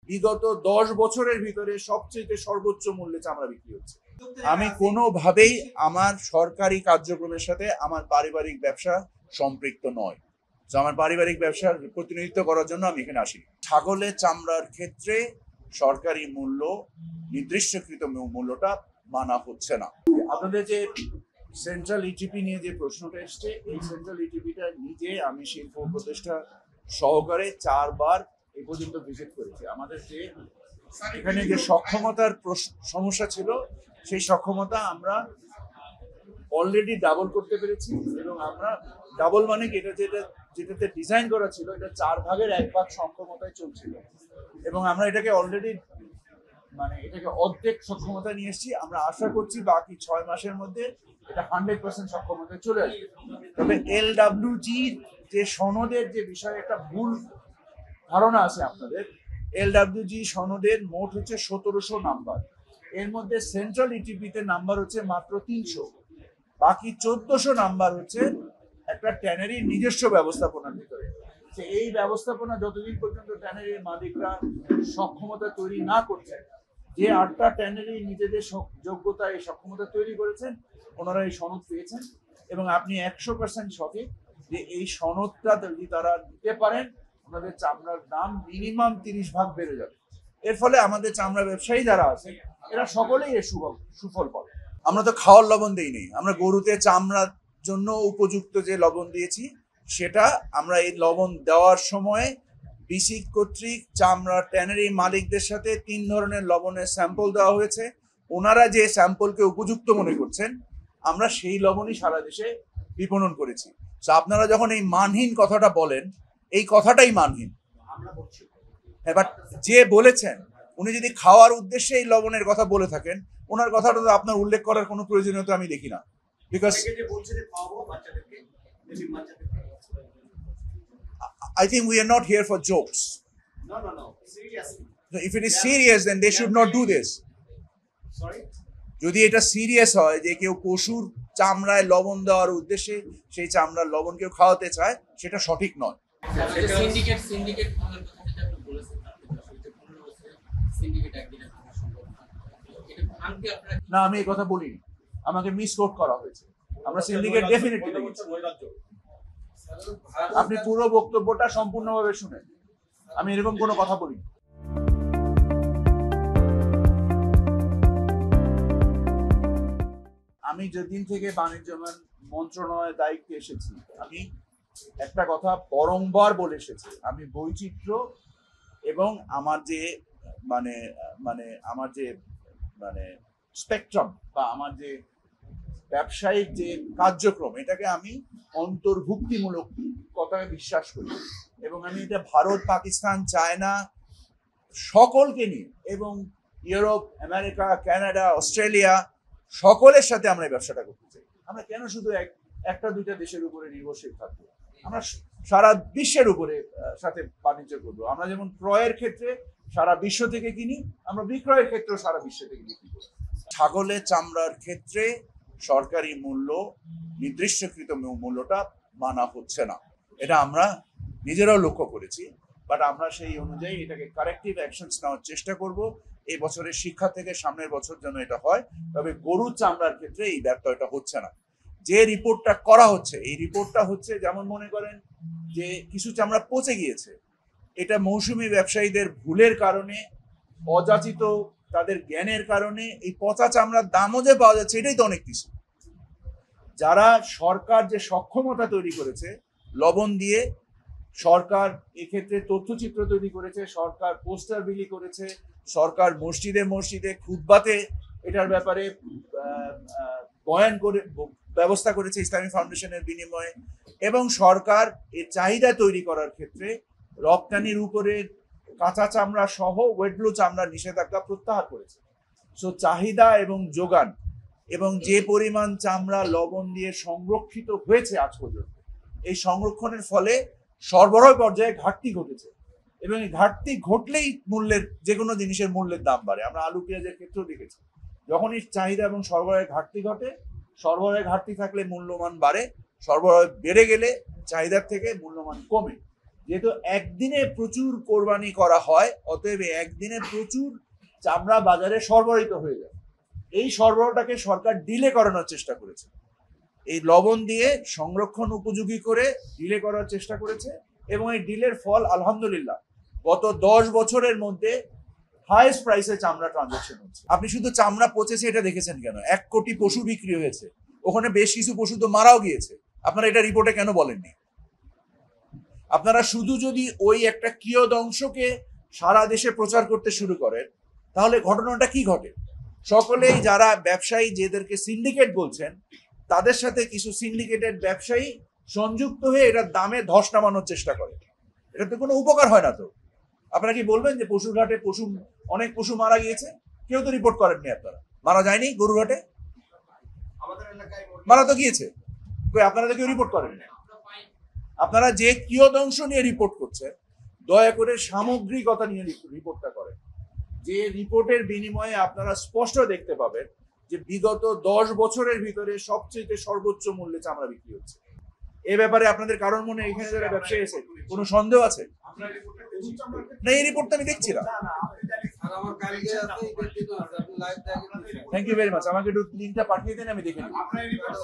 বিগত 10 বছরের ভিতরে সবচেয়ে সর্বোচ্চ মূল্যে চামড়া বিক্রি হচ্ছে। আমি কোনোভাবেই আমার সরকারি কার্যক্রমের সাথে আমার পারিবারিক ব্যবসা সম্পৃক্ত নয়। তো আমার পারিবারিক ব্যবসার প্রতিনিধিত্ব করার জন্য আমি এখানে আসি। ছাগলের চামড়ার ক্ষেত্রে সরকারি মূল্য, নির্দিষ্টকৃত মূল্যটা মানা হচ্ছে না। আপনাদের যে সেন্ট্রাল ইটিপি নিয়ে যে প্রশ্নটা এসছে, এই সেন্ট্রাল ইটিপিটা নিজে আমি শিল্প উপদেষ্টা সহকারে 4 বার এই পর্যন্ত ভিজিট করেছি। আমাদের যে এখানে যে সক্ষমতার সমস্যা ছিল, সেই সক্ষমতা আমরা অলরেডি ডাবল করতে পেরেছি। এবং আমরা ডাবল মানে যেটাতে ডিজাইন করা ছিল, এটা 4 ভাগের 1 ভাগ সক্ষমতায় চলছিল, এবং আমরা এটাকে অলরেডি এটাকে অর্ধেক সক্ষমতা নিয়ে এসেছি। আমরা আশা করছি বাকি 6 মাসের মধ্যে এটা 100% সক্ষমতায় চলে আসবে। তবে LWG যে সনদের যে বিষয়ে একটা ভুল ধারণা আছে আপনাদের, LWG সনদের মোট হচ্ছে 1700 নাম্বার, এর মধ্যে সেন্ট্রাল ইটিপিতে নাম্বার হচ্ছে মাত্র 300, বাকি 1400 নাম্বার হচ্ছে একটা ট্যানারির নিজস্ব ব্যবস্থাপনার ভিতরে। এই ব্যবস্থাপনা যতদিন পর্যন্ত ট্যানারির মালিকরা সক্ষমতা তৈরি না করছেন, যে 8টা ট্যানারি নিজেদের যোগ্যতা এই সক্ষমতা তৈরি করেছেন, ওনারা এই সনদ পেয়েছেন। এবং আপনি 100% সঠিক যে এই সনদটা যদি তারা দিতে পারেন, ওনাদের চামড়ার দাম মিনিমাম 30 ভাগ বেড়ে যাবে। এর ফলে আমাদের চামড়া ব্যবসায়ী যারা আছে, এরা সকলেই এর সুফল পাবে। আমরা তো খাওয়ার লবণ দিইনি, আমরা গরুতে চামড়ার জন্য উপযুক্ত যে লবণ দিয়েছি, সেটা আমরা এই লবণ দেওয়ার সময় বিসিক কর্তৃক চামড়া ট্যানারি মালিকদের সাথে 3 ধরনের লবণের স্যাম্পল দেওয়া হয়েছে। ওনারা যে স্যাম্পলকে উপযুক্ত মনে করছেন, আমরা সেই লবণই সারা দেশে বিপণন করেছি। তো আপনারা যখন এই মানহীন কথাটা বলেন, এই কথাটাই মানহীন। এবার যে বলেছেন, উনি যদি খাওয়ার উদ্দেশ্যে এই লবণের কথা বলে থাকেন, ওনার কথাটা তো আপনার উল্লেখ করার কোনো প্রয়োজনীয়তা আমি দেখি না। Because I think we are not here for jokes. No. Seriously. So if it is serious, then they should not do this. Sorry? যদি এটা সিরিয়াস হয় যে কেউ পশুর চামড়ায় লবণ দেওয়ার উদ্দেশ্যে সেই চামড়ার লবণ কেউ খাওয়াতে চায়, সেটা সঠিক নয়। না, আমি এই কথা বলিনি, আমাকে মিসকোট করা হয়েছে। আমরা সিন্ডিকেট ডেফিনেটলি দেখেছি। আপনি পুরো বক্তব্যটা সম্পূর্ণভাবে শুনেন, আমি এরকম কোনো কথা বলিনি। আমি যেদিন থেকে বাণিজ্য মন্ত্রণালয়ের দায়িত্বে এসেছি, আমি একটা কথা বারংবার বলে এসেছি, আমি বৈচিত্র্য এবং আমার যে আমার যে স্পেকট্রাম বা আমার যে ব্যবসায়িক যে কার্যক্রম, এটাকে আমি অন্তর্ভুক্তিমূলক কথায় বিশ্বাস করি। এবং আমি এটা ভারত, পাকিস্তান, চায়না সকলকে নিয়ে, এবং ইউরোপ, আমেরিকা, কানাডা, অস্ট্রেলিয়া সকলের সাথে আমরা এই ব্যবসাটা করতে চাই। আমরা কেন শুধু একটা দুইটা দেশের উপরে নির্ভরশীল থাকবো? আমরা সারা বিশ্বের উপরে সাথে বাণিজ্য করবো। আমরা যেমন ক্রয়ের ক্ষেত্রে সারা বিশ্ব থেকে কিনি, আমরা বিক্রয়ের ক্ষেত্রেও সারা বিশ্ব থেকে বিক্রি করি। ছাগলের চামড়ার ক্ষেত্রে সরকারি মূল্য, নির্দিষ্টকৃত মূল্যটা মানা হচ্ছে না, এটা আমরা নিজেরাও লক্ষ্য করেছি। বাট আমরা সেই অনুযায়ী এটাকে কারেক্টিভ অ্যাকশনস নেওয়ার চেষ্টা করব। এই বছরের শিক্ষা থেকে সামনের বছর যেন এটা হয়। তবে গরুর চামড়ার ক্ষেত্রে এই ব্যর্থতা হচ্ছে না। যে রিপোর্টটা করা হচ্ছে, এই রিপোর্টটা হচ্ছে, যেমন মনে করেন যে কিছু চামড়া পচে গিয়েছে, এটা মৌসুমী ব্যবসায়ীদের ভুলের কারণে, অযাচিত তাদের জ্ঞানের কারণে এই পচা চামড়ার দামও যে পাওয়া যাচ্ছে, এটাই তো অনেক কিছু। যারা সরকার যে সক্ষমতা তৈরি করেছে লবণ দিয়ে, সরকার এক্ষেত্রে তথ্যচিত্র তৈরি করেছে, সরকার পোস্টার বিলি করেছে, সরকার মসজিদে মসজিদে খুতবাতে এটার ব্যাপারে বয়ান করে ব্যবস্থা করেছে ইসলামী ফাউন্ডেশনের বিনিময়ে, এবং সরকার এর চাহিদা তৈরি করার ক্ষেত্রে রপ্তানির উপরে কাঁচা চামড়া সহ ওয়েটব্লু চামড়ার নিষেধাজ্ঞা প্রত্যাহার করেছে। সো চাহিদা এবং যোগান এবং যে পরিমাণ চামড়া লবণ দিয়ে সংরক্ষিত হয়েছে আজ পর্যন্ত, এই সংরক্ষণের ফলে সরবরাহ পর্যায়ে ঘাটতি ঘটেছে, এবং এই ঘাটতি ঘটলেই মূল্যের, যে কোনো জিনিসের মূল্যের দাম বাড়ে। আমরা আলু পেঁয়াজের ক্ষেত্রেও দেখেছি, যখনই চাহিদা এবং সরবরাহের ঘাটতি ঘটে, সরবরাহের ঘাটতি থাকলে মূল্যমান বাড়ে, সরবরাহ বেড়ে গেলে চাহিদার থেকে মূল্যমান কমে। যেহেতু একদিনে প্রচুর কোরবানি করা হয়, অতএব একদিনে প্রচুর চামড়া বাজারে সরবরাহিত হয়ে যায়। এই সরবরাহটাকে সরকার ডিলে করানোর চেষ্টা করেছে, এই লবণ দিয়ে সংরক্ষণ উপযোগী করে ডিলে করার চেষ্টা করেছে, এবং এই ডিলের ফল আলহামদুলিল্লাহ গত 10 বছরের মধ্যে হাইয়েস্ট প্রাইসে চামড়া ট্রানজাকশন হচ্ছে। আপনি শুধু চামড়া পচেছে এটা দেখেছেন কেন? 1 কোটি পশু বিক্রি হয়েছে, ওখানে বেশ কিছু পশু তো মারাও গিয়েছে। আপনারা এটা রিপোর্টে কেন বলেননি? আপনারা শুধু যদি ওই একটা কিয়দংশকে সারা দেশে প্রচার করতে শুরু করেন, তাহলে ঘটনাটা কি ঘটে? সকলেই যারা ব্যবসায়ী, যেদেরকে সিন্ডিকেট বলছেন, তাদের সাথে কিছু সিন্ডিকেটেড ব্যবসায়ী সংযুক্ত হয়ে এটার দামে ধস নামানোর চেষ্টা করে। এটাতে কোনো উপকার হয় না। তো আপনারা কি বলবেন যে পশুরঘাটে অনেক পশু মারা গিয়েছে? কেউ তো রিপোর্ট করেননি। আপনারা মারা যায়নি গরুঘাটে? আমাদের এলাকায় মারা তো গিয়েছে, আপনারা তো কেউ রিপোর্ট করেননি। আপনারা যে কিয়দংশ নিয়ে রিপোর্ট করছেন, দয়া করে সামগ্রিকতা নিয়ে রিপোর্টটা করেন। যে রিপোর্টের বিনিময়ে আপনারা স্পষ্ট দেখতে পাবেন যে বিগত 10 বছরের ভিতরে সবচেয়ে সর্বোচ্চ মূল্যে চামড়া বিক্রি হচ্ছে। এ ব্যাপারে আপনাদের কারোর মনে এখানে যারা ব্যবসায়ী আছে কোনো সন্দেহ আছে? আপনার রিপোর্টে দেখুন চামড়া না, এই রিপোর্টটা আমি দেখছিলাম। Thank you very much. আমাকে একটু লিঙ্কটা পাঠিয়ে দেন, আমি দেখে নিই। আপনার রিপোর্টে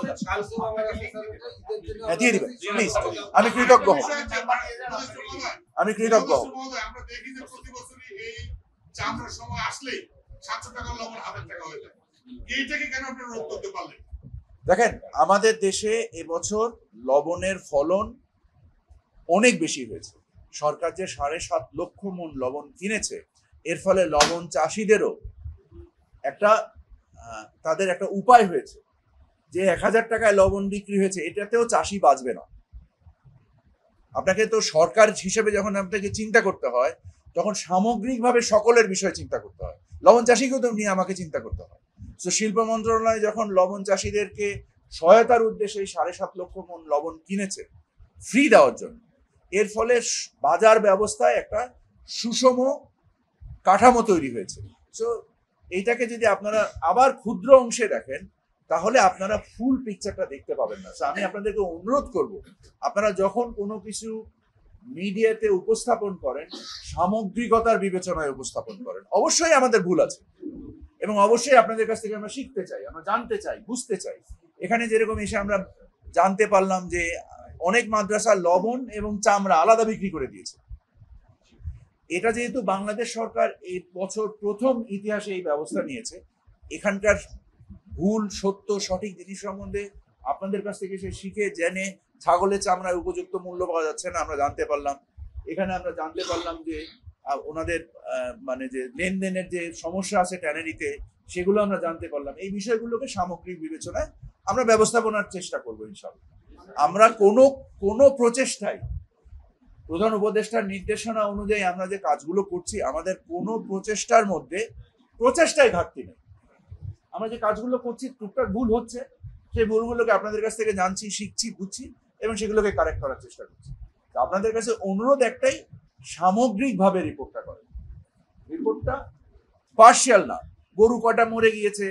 হ্যাঁ, দিয়ে দিবেন প্লিজ। আমি কৃতজ্ঞ হব, আমি কৃতজ্ঞ হব। আমরা দেখি যে প্রতি বছরই এই চামড়ার সময় আসলেই 700 টাকা লবণ 1000 টাকা হয়ে যায়। এইটাকে কেন আপনারা রোধ করতে পারলেন? দেখেন, আমাদের দেশে এবছর লবণের ফলন অনেক বেশি হয়েছে। সরকার যে 7.5 লক্ষ মণ লবণ কিনেছে, এর ফলে লবণ চাষিদেরও তাদের একটা উপায় হয়েছে যে 1000 টাকায় লবণ বিক্রি হয়েছে, এটাতেও চাষি বাঁচবে না। আপনাকে তো সরকার হিসেবে যখন আপনাকে চিন্তা করতে হয়, তখন সামগ্রিকভাবে সকলের বিষয়ে চিন্তা করতে হয়। লবণ চাষিকেও তো নিয়ে আমাকে চিন্তা করতে হয়। তো শিল্প মন্ত্রণালয় যখন লবণ চাষিদেরকে সহায়তার উদ্দেশ্যে 7.5 লক্ষ মণ লবণ কিনেছে ফ্রি দেওয়ার জন্য, এর ফলে বাজার ব্যবস্থায় একটা সুষম কাঠামো তৈরি হয়েছে। সো এইটাকে যদি আপনারা আবার ক্ষুদ্র অংশে দেখেন, তাহলে আপনারা ফুল পিকচারটা দেখতে পাবেন না। আমি আপনাদেরকে অনুরোধ করব, আপনারা যখন কোনো কিছু মিডিয়াতে উপস্থাপন করেন, সামগ্রিকতার বিবেচনায় উপস্থাপন করেন। অবশ্যই আমাদের ভুল আছে, এবং অবশ্যই আপনাদের কাছ থেকে আমরা শিখতে চাই, আমরা জানতে চাই, বুঝতে চাই। এখানে যেরকম এসে আমরা জানতে পারলাম যে অনেক মাদ্রাসা লবণ এবং চামড়া আলাদা বিক্রি করে দিয়েছে। এটা যেহেতু বাংলাদেশ সরকার এই বছর প্রথম ইতিহাসে এই ব্যবস্থা নিয়েছে, এখানকার ভুল সত্য সঠিক জিনিস সম্বন্ধে আপনাদের কাছ থেকে সে শিখে জেনে ছাগলের চামড়ায় উপযুক্ত মূল্য পাওয়া যাচ্ছে না আমরা জানতে পারলাম। এখানে আমরা জানতে পারলাম যে ওনাদের মানে যে লেনদেনের যে সমস্যা আছে ট্যানারিতে, সেগুলো আমরা জানতে পারলাম। এই বিষয়গুলোকে সামগ্রিক বিবেচনায় আমরা ব্যবস্থাপনার চেষ্টা করবো ইনশাআল্লাহ। আমরা কোনো প্রচেষ্টায়, প্রধান উপদেষ্টার নির্দেশনা অনুযায়ী আমরা যে কাজগুলো করছি, আমাদের কোনো প্রচেষ্টার মধ্যে প্রচেষ্টায় ঘাটতি নেই। আমরা যে কাজগুলো করছি টুকটাক ভুল হচ্ছে, সেই ভুলগুলোকে আপনাদের কাছ থেকে জানছি, শিখছি, বুঝছি, এবং সেগুলোকে কারেক্ট করার চেষ্টা করছি। আপনাদের কাছে অনুরোধ একটাই, সামগ্রিকভাবে রিপোর্টটা করেন। রিপোর্টটা পার্শিয়াল না, গরু কটা মরে গিয়েছে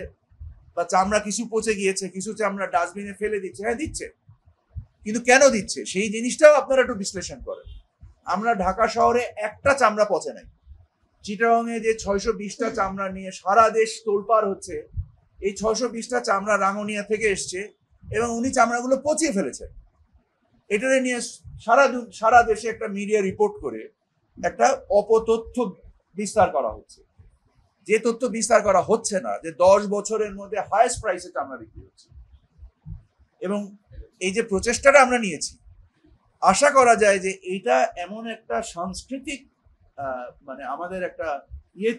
বা চামড়া কিছু পচে গিয়েছে, কিছু চামড়া ডাস্টবিনে ফেলে দিচ্ছে, হ্যাঁ দিচ্ছে, কিন্তু কেন দিচ্ছে সেই জিনিসটাও আপনারা একটু বিশ্লেষণ করেন। আমরা ঢাকা শহরে একটা চামড়া পচে নাই। চিটাগংয়ে যে 620টা চামড়া নিয়ে সারা দেশ তোলপাড় হচ্ছে, এই 620টা চামড়া রাঙ্গুনিয়া থেকে এসছে, এবং উনি চামড়াগুলো পচিয়ে ফেলেছেন। এটারে নিয়ে সারা দেশে একটা মিডিয়া রিপোর্ট করে একটা অপতথ্য বিস্তার করা হচ্ছে। যে তথ্য বিস্তার করা হচ্ছে না যে 10 বছরের মধ্যে হাইয়েস্ট প্রাইসে চামড়া বিক্রি হচ্ছে। এবং এই যে প্রচেষ্টাটা আমরা নিয়েছি, আশা করা যায় যে এইটা এমন একটা সাংস্কৃতিক মানে আমাদের একটা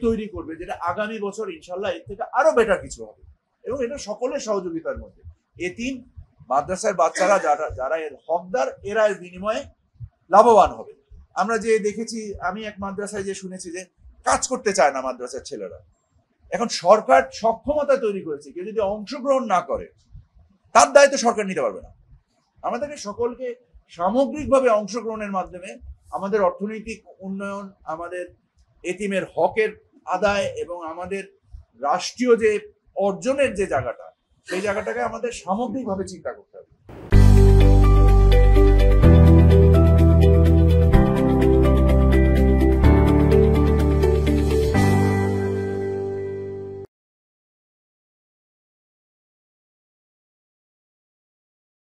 তৈরি করবে, যেটা আগামী বছর ইনশাল্লাহ এর থেকে আরো বেটার কিছু হবে, এবং এটা সকলের সহযোগিতার মধ্যে। এতিম মাদ্রাসার বাচ্চারা যারা এর হকদার, এরা এর বিনিময়ে লাভবান হবে। আমরা যে দেখেছি, আমি এক মাদ্রাসায় যে শুনেছি যে কাজ করতে চায় না মাদ্রাসার ছেলেরা। এখন সরকার সক্ষমতা তৈরি করেছে, কেউ যদি অংশগ্রহণ না করে তার দায়িত্ব সরকার নিতে পারবে না। আমাদেরকে সকলকে সামগ্রিকভাবে অংশগ্রহণের মাধ্যমে আমাদের অর্থনৈতিক উন্নয়ন, আমাদের এতিমের হকের আদায়, এবং আমাদের রাষ্ট্রীয় যে অর্জনের যে জায়গাটা, সেই জায়গাটাকে আমাদের সামগ্রিকভাবে চিন্তা করতে হবে।